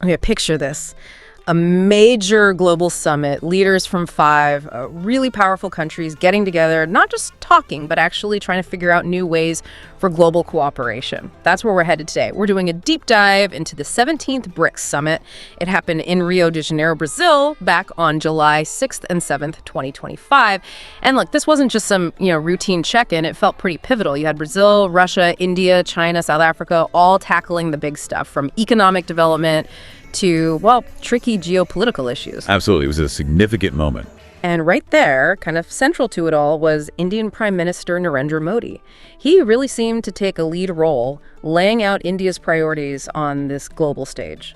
Okay, picture this. A major global summit, leaders from 5 really powerful countries getting together, not just talking, but actually trying to figure out new ways for global cooperation. That's where we're headed today. We're doing a deep dive into the 17th BRICS Summit. It happened in Rio de Janeiro, Brazil, back on July 6th and 7th, 2025. And look, this wasn't just some, routine check-in. It felt pretty pivotal. You had Brazil, Russia, India, China, South Africa, all tackling the big stuff, from economic development to, tricky geopolitical issues. Absolutely. It was a significant moment. And right there, kind of central to it all, was Indian Prime Minister Narendra Modi. He really seemed to take a lead role, laying out India's priorities on this global stage.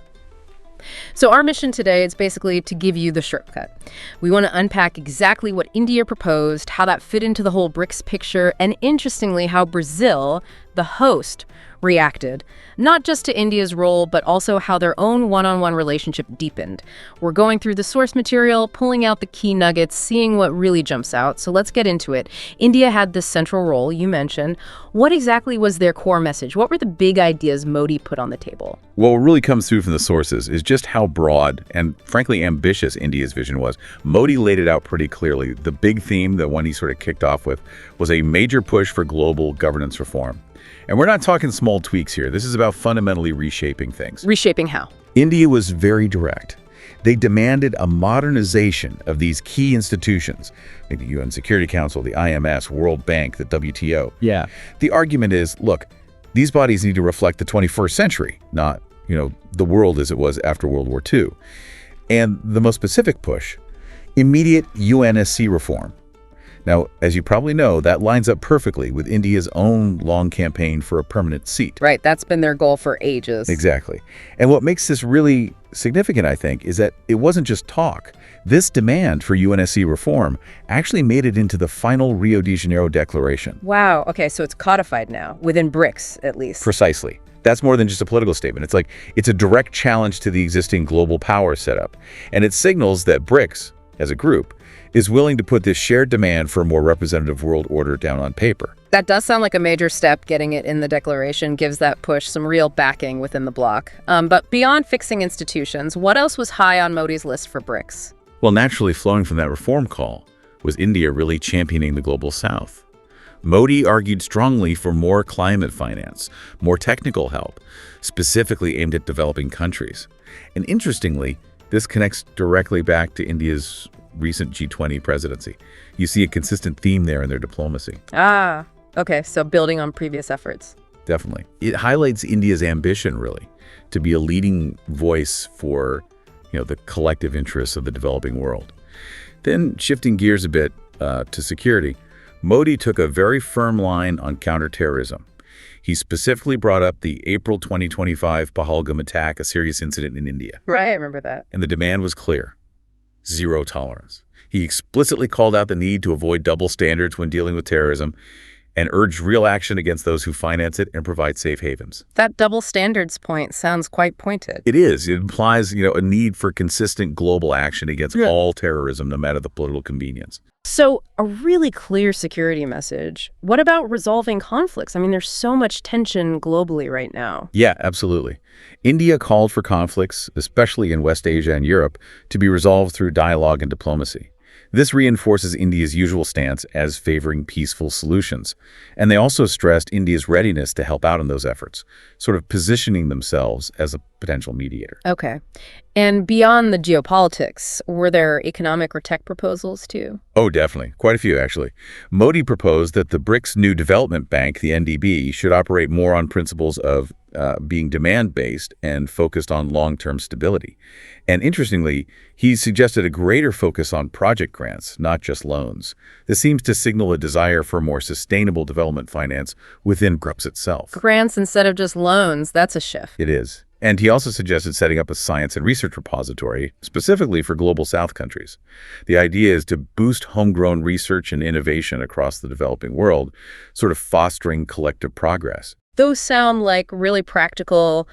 So our mission today is basically to give you the shortcut. We want to unpack exactly what India proposed, how that fit into the whole BRICS picture, and interestingly, how Brazil, the host, reacted, not just to India's role, but also how their own one-on-one relationship deepened. We're going through the source material, pulling out the key nuggets, seeing what really jumps out. So let's get into it. India had this central role you mentioned. What exactly was their core message? What were the big ideas Modi put on the table? Well, what really comes through from the sources is just how broad and, frankly, ambitious India's vision was. Modi laid it out pretty clearly. The big theme, the one he sort of kicked off with, was a major push for global governance reform. And we're not talking small tweaks here. This is about fundamentally reshaping things. Reshaping how? India was very direct. They demanded a modernization of these key institutions, like the UN Security Council, the IMF, World Bank, the WTO. Yeah. The argument is, look, these bodies need to reflect the 21st century, not, the world as it was after World War II. And the most specific push, immediate UNSC reform. Now, as you probably know, that lines up perfectly with India's own long campaign for a permanent seat. Right, that's been their goal for ages. Exactly. And what makes this really significant, I think, is that it wasn't just talk. This demand for UNSC reform actually made it into the final Rio de Janeiro declaration. Wow, okay, so it's codified now, within BRICS at least. Precisely. That's more than just a political statement. It's a direct challenge to the existing global power setup. And it signals that BRICS, as a group, is willing to put this shared demand for a more representative world order down on paper. That does sound like a major step. Getting it in the declaration gives that push some real backing within the bloc. But beyond fixing institutions, what else was high on Modi's list for BRICS? Well, naturally flowing from that reform call was India really championing the global south. Modi argued strongly for more climate finance, more technical help, specifically aimed at developing countries. And interestingly, this connects directly back to India's recent G20 presidency. You see a consistent theme there in their diplomacy. Ah, okay, so building on previous efforts. Definitely. It highlights India's ambition, really, to be a leading voice for, the collective interests of the developing world. Then, shifting gears a bit to security, Modi took a very firm line on counterterrorism. He specifically brought up the April 2025 Pahalgam attack, a serious incident in India. Right, I remember that. And the demand was clear. Zero tolerance. He explicitly called out the need to avoid double standards when dealing with terrorism and urged real action against those who finance it and provide safe havens. That double standards point sounds quite pointed. It is. It implies, a need for consistent global action against all terrorism, no matter the political convenience. So a really clear security message. What about resolving conflicts? I mean, there's so much tension globally right now. Yeah, absolutely. India called for conflicts, especially in West Asia and Europe, to be resolved through dialogue and diplomacy. This reinforces India's usual stance as favoring peaceful solutions. And they also stressed India's readiness to help out in those efforts, sort of positioning themselves as a potential mediator. Okay. And beyond the geopolitics, were there economic or tech proposals too? Oh, definitely. Quite a few, actually. Modi proposed that the BRICS New Development Bank, the NDB, should operate more on principles of being demand-based and focused on long-term stability. And interestingly, he suggested a greater focus on project grants, not just loans. This seems to signal a desire for more sustainable development finance within BRICS itself. Grants instead of just loans, that's a shift. It is. And he also suggested setting up a science and research repository, specifically for Global South countries. The idea is to boost homegrown research and innovation across the developing world, sort of fostering collective progress. Those sound like really practical,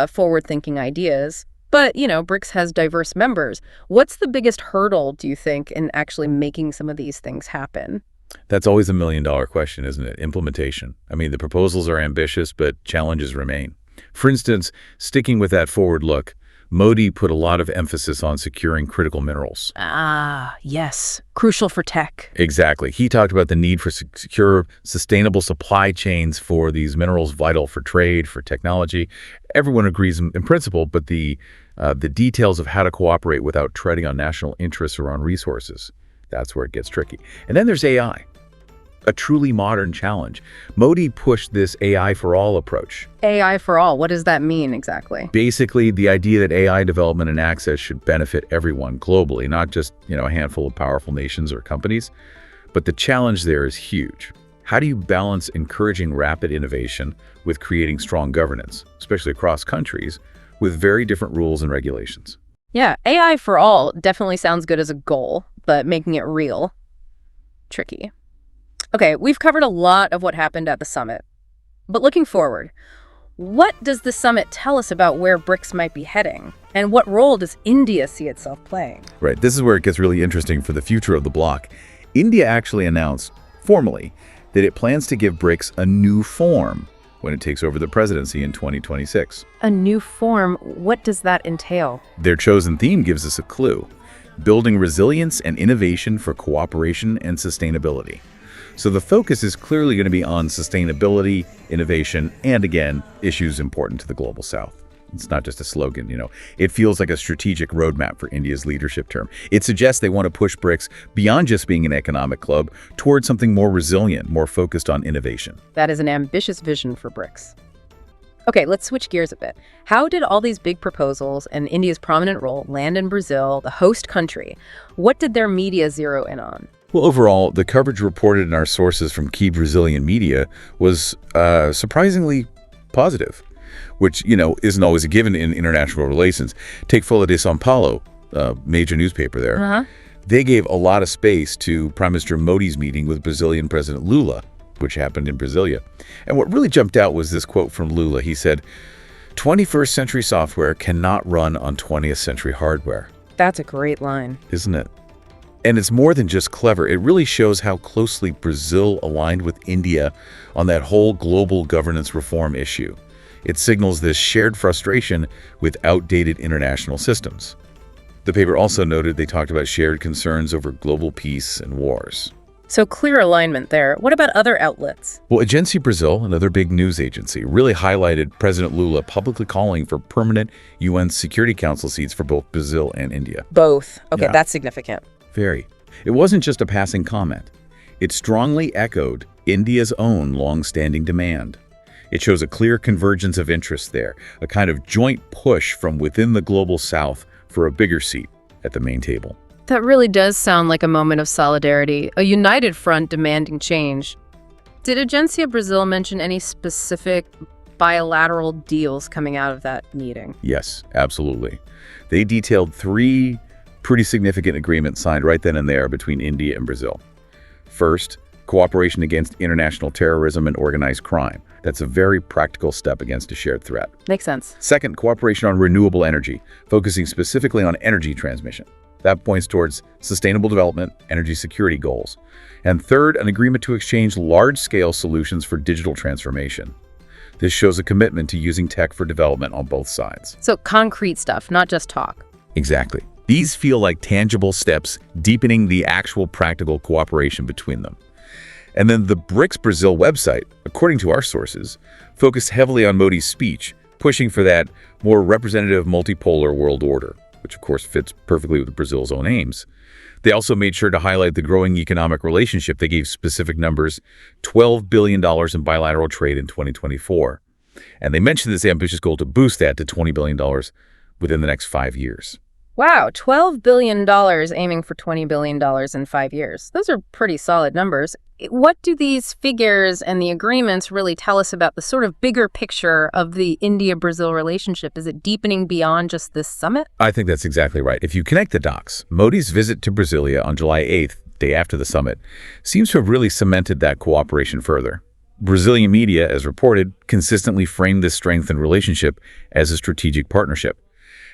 forward-thinking ideas. But, BRICS has diverse members. What's the biggest hurdle, do you think, in actually making some of these things happen? That's always a million-dollar question, isn't it? Implementation. I mean, the proposals are ambitious, but challenges remain. For instance, sticking with that forward look, Modi put a lot of emphasis on securing critical minerals. Ah, yes. Crucial for tech. Exactly. He talked about the need for secure, sustainable supply chains for these minerals, vital for trade, for technology. Everyone agrees in principle, but the details of how to cooperate without treading on national interests or on resources, that's where it gets tricky. And then there's AI, a truly modern challenge. Modi pushed this AI for all approach. AI for all. What does that mean exactly? Basically, the idea that AI development and access should benefit everyone globally, not just, a handful of powerful nations or companies. But the challenge there is huge. How do you balance encouraging rapid innovation with creating strong governance, especially across countries, with very different rules and regulations? Yeah, AI for all definitely sounds good as a goal, but making it real, tricky. Okay, we've covered a lot of what happened at the summit. But looking forward, what does the summit tell us about where BRICS might be heading? And what role does India see itself playing? Right, this is where it gets really interesting for the future of the bloc. India actually announced, formally, that it plans to give BRICS a new form when it takes over the presidency in 2026. A new form? What does that entail? Their chosen theme gives us a clue: building resilience and innovation for cooperation and sustainability. So the focus is clearly going to be on sustainability, innovation, and again, issues important to the global south. It's not just a slogan, It feels like a strategic roadmap for India's leadership term. It suggests they want to push BRICS beyond just being an economic club towards something more resilient, more focused on innovation. That is an ambitious vision for BRICS. Okay, let's switch gears a bit. How did all these big proposals and India's prominent role land in Brazil, the host country? What did their media zero in on? Well, overall, the coverage reported in our sources from key Brazilian media was surprisingly positive, which, isn't always a given in international relations. Take Folha de São Paulo, major newspaper there. They gave a lot of space to Prime Minister Modi's meeting with Brazilian President Lula, which happened in Brasilia. And what really jumped out was this quote from Lula. He said, "21st century software cannot run on 20th century hardware." That's a great line. Isn't it? And it's more than just clever. It really shows how closely Brazil aligned with India on that whole global governance reform issue. It signals this shared frustration with outdated international systems. The paper also noted they talked about shared concerns over global peace and wars. So clear alignment there. What about other outlets? Well, Agência Brasil, another big news agency, really highlighted President Lula publicly calling for permanent UN Security Council seats for both Brazil and India. Both. Okay, Yeah. That's significant. Very. It wasn't just a passing comment. It strongly echoed India's own long-standing demand. It shows a clear convergence of interests there, a kind of joint push from within the global south for a bigger seat at the main table. That really does sound like a moment of solidarity, a united front demanding change. Did Agência Brasil mention any specific bilateral deals coming out of that meeting? Yes, absolutely. They detailed 3 pretty significant agreements signed right then and there between India and Brazil. First, cooperation against international terrorism and organized crime. That's a very practical step against a shared threat. Makes sense. Second, cooperation on renewable energy, focusing specifically on energy transmission. That points towards sustainable development, energy security goals. And third, an agreement to exchange large-scale solutions for digital transformation. This shows a commitment to using tech for development on both sides. So concrete stuff, not just talk. Exactly. These feel like tangible steps, deepening the actual practical cooperation between them. And then the BRICS Brazil website, according to our sources, focused heavily on Modi's speech, pushing for that more representative multipolar world order, which of course fits perfectly with Brazil's own aims. They also made sure to highlight the growing economic relationship. They gave specific numbers: $12 billion in bilateral trade in 2024. And they mentioned this ambitious goal to boost that to $20 billion within the next 5 years. Wow, $12 billion aiming for $20 billion in 5 years. Those are pretty solid numbers. What do these figures and the agreements really tell us about the sort of bigger picture of the India-Brazil relationship? Is it deepening beyond just this summit? I think that's exactly right. If you connect the dots, Modi's visit to Brasilia on July 8th, day after the summit, seems to have really cemented that cooperation further. Brazilian media, as reported, consistently framed this strengthened relationship as a strategic partnership.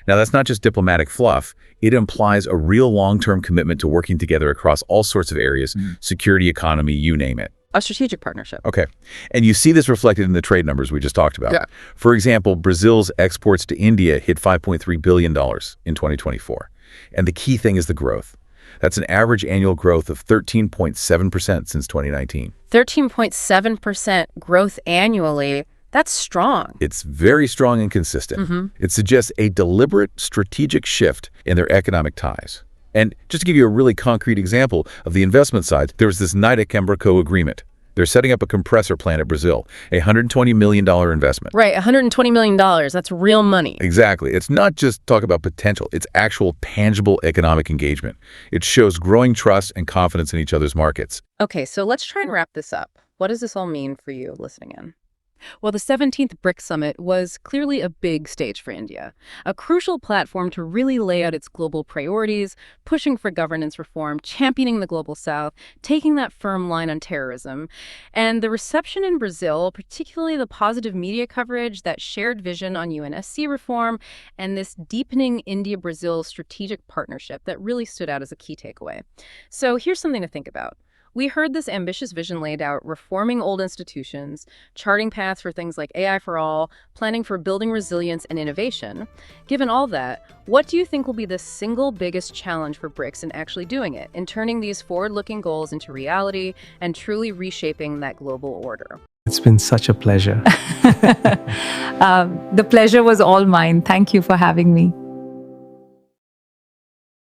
Now, that's not just diplomatic fluff. It implies a real long-term commitment to working together across all sorts of areas, security, economy, you name it. A strategic partnership. Okay. And you see this reflected in the trade numbers we just talked about. Yeah. For example, Brazil's exports to India hit $5.3 billion in 2024. And the key thing is the growth. That's an average annual growth of 13.7% since 2019. 13.7% growth annually. That's strong. It's very strong and consistent. It suggests a deliberate strategic shift in their economic ties. And just to give you a really concrete example of the investment side, there was this Dainik Jagran agreement. They're setting up a compressor plant in Brazil, a $120 million investment. Right, $120 million. That's real money. Exactly. It's not just talk about potential. It's actual tangible economic engagement. It shows growing trust and confidence in each other's markets. Okay, so let's try and wrap this up. What does this all mean for you listening in? Well, the 17th BRICS Summit was clearly a big stage for India, a crucial platform to really lay out its global priorities, pushing for governance reform, championing the Global South, taking that firm line on terrorism. And the reception in Brazil, particularly the positive media coverage, that shared vision on UNSC reform, and this deepening India-Brazil strategic partnership that really stood out as a key takeaway. So here's something to think about. We heard this ambitious vision laid out, reforming old institutions, charting paths for things like AI for all, planning for building resilience and innovation. Given all that, what do you think will be the single biggest challenge for BRICS in actually doing it, in turning these forward-looking goals into reality and truly reshaping that global order? It's been such a pleasure. The pleasure was all mine. Thank you for having me.